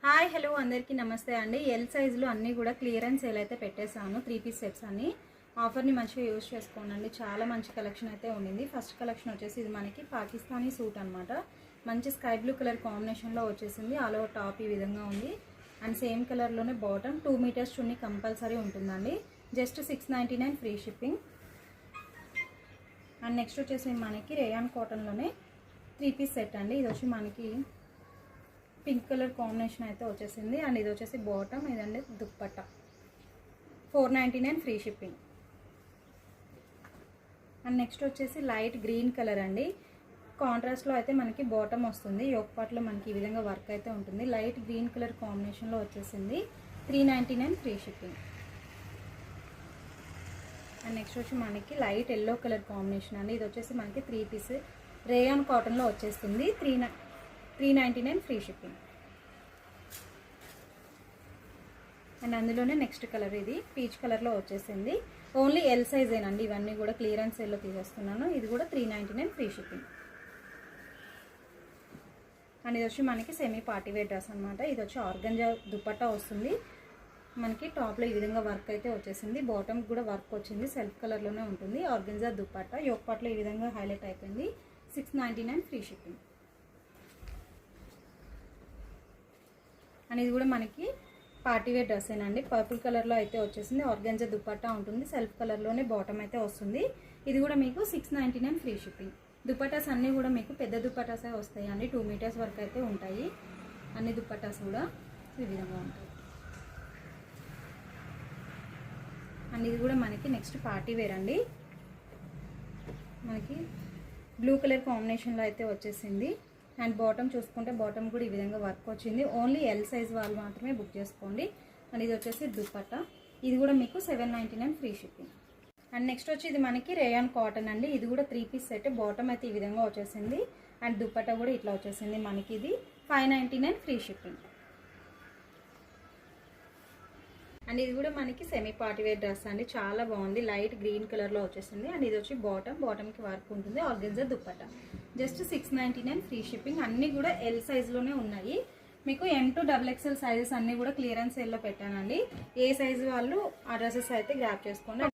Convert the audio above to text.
Hi hello అందరికీ నమస్తే అండి. ఎల్ సైజులో అన్నీ కూడా క్లియరెన్స్ సేల్ అయితే పెట్టేశాను. 3 పీస్ సెట్స్ అన్ని ఆఫర్ని మంచిగా యూజ్ చేసుకోండి. చాలా మంచి కలెక్షన్ అయితే ఉండింది. ఫస్ట్ కలెక్షన్ వచ్చేసి ఇది మనకి పాకిస్తానీ సూట్ అనమాట. మంచి స్కై బ్లూ కలర్ కాంబినేషన్లో వచ్చేసింది. ఆల్ ఓవర్ టాప్ ఈ విధంగా ఉంది అండ్ సేమ్ కలర్లోనే బాటమ్ 2 మీటర్స్ చున్నీ కంపల్సరీ ఉంటుందండి. Just 699 free shipping. And next వచ్చేసి మనకి రేయాన్ కాటన్లోనే 3 పీస్ సెట్ అండి. ఇది వచ్చి మనకి పింక్ కలర్ కాంబినేషన్ అయితే వచ్చేసింది అండ్ ఇది వచ్చేసి బాటమ్, ఇదండి dupatta. 499 free shipping. And next వచ్చేసి లైట్ గ్రీన్ కలర్ అండి. కాంట్రాస్ట్లో అయితే మనకి బాటమ్ వస్తుంది. యోక్ పార్ట్లో మనకి ఈ విధంగా వర్క్ అయితే ఉంటుంది. లైట్ గ్రీన్ కలర్ కాంబినేషన్లో వచ్చేసింది. 399 ఫ్రీ షిప్పింగ్. అండ్ నెక్స్ట్ వచ్చి మనకి లైట్ ఎల్లో కలర్ కాంబినేషన్ అండి. ఇది వచ్చేసి మనకి 3 పీస్ రేయాన్ కాటన్లో వచ్చేస్తుంది. 399 ఫ్రీ షిప్పింగ్. అండ్ అందులోనే నెక్స్ట్ కలర్ ఇది పీచ్ కలర్లో వచ్చేసింది. ఓన్లీ ఎల్ సైజేనండి. ఇవన్నీ కూడా క్లియరెన్స్ సేల్లో తీసేస్తున్నాను. ఇది కూడా 399 ఫ్రీ షిప్పింగ్. అండ్ ఇది వచ్చి మనకి సెమీ పార్టీ వేర్ డ్రెస్ అనమాట. ఇది వచ్చి ఆర్గంజా దుపట్టా వస్తుంది. మనకి టాప్లో ఈ విధంగా వర్క్ అయితే వచ్చేసింది. బాటమ్ కూడా వర్క్ వచ్చింది. సెల్ఫ్ కలర్లోనే ఉంటుంది. ఆర్గంజా దుపట్టా యోక్ పార్ట్లో ఈ విధంగా హైలైట్ అయిపోయింది. 699 ఫ్రీ షిప్పింగ్. అండ్ ఇది కూడా మనకి పార్టీ వేర్ డ్రెస్ ఏనండి. పర్పుల్ కలర్లో అయితే వచ్చేసింది. ఆర్గంజా దుపట్టా ఉంటుంది. సెల్ఫ్ కలర్లోనే బాటమ్ అయితే వస్తుంది. ఇది కూడా మీకు 699 ఫ్రీ షిప్పింగ్. దుపట్టాస్ అన్నీ కూడా మీకు పెద్ద దుపట్టాసే వస్తాయి అండి. 2 మీటర్స్ వరకు అయితే ఉంటాయి. అన్ని దుపట్టాస్ కూడా ఈ విధంగా ఉంటాయి. అండ్ ఇది కూడా మనకి నెక్స్ట్ పార్టీ వేర్ అండి. మనకి బ్లూ కలర్ కాంబినేషన్లో అయితే వచ్చేసింది. అండ్ బాటమ్ చూసుకుంటే బాటమ్ కూడా ఈ విధంగా వర్క్ వచ్చింది. ఓన్లీ ఎల్ సైజ్ వాళ్ళు మాత్రమే బుక్ చేసుకోండి. అండ్ ఇది వచ్చేసి దుపట్టా. ఇది కూడా మీకు 799 ఫ్రీ షిప్పింగ్. అండ్ నెక్స్ట్ వచ్చి ఇది మనకి రేయాన్ కాటన్ అండి. ఇది కూడా 3 పీస్ సెట్. బాటమ్ అయితే ఈ విధంగా వచ్చేసింది అండ్ దుపట్టా కూడా ఇట్లా వచ్చేసింది. మనకి ఇది 599 ఫ్రీ షిప్పింగ్. అండ్ ఇది కూడా మనకి సెమీ పార్టీ వేర్ డ్రెస్ అండి. చాలా బాగుంది. లైట్ గ్రీన్ కలర్లో వచ్చేసింది. అండ్ ఇది వచ్చి బాటమ్కి వర్క్ ఉంటుంది. Organza dupatta just 699 free shipping. అన్నీ కూడా ఎల్ సైజులోనే ఉన్నాయి. మీకు M to XXL సైజెస్ అన్నీ కూడా క్లియరెన్స్ సేల్లో పెట్టానండి. ఏ సైజు వాళ్ళు ఆ డ్రెస్సెస్ అయితే గ్రాప్ చేసుకోండి.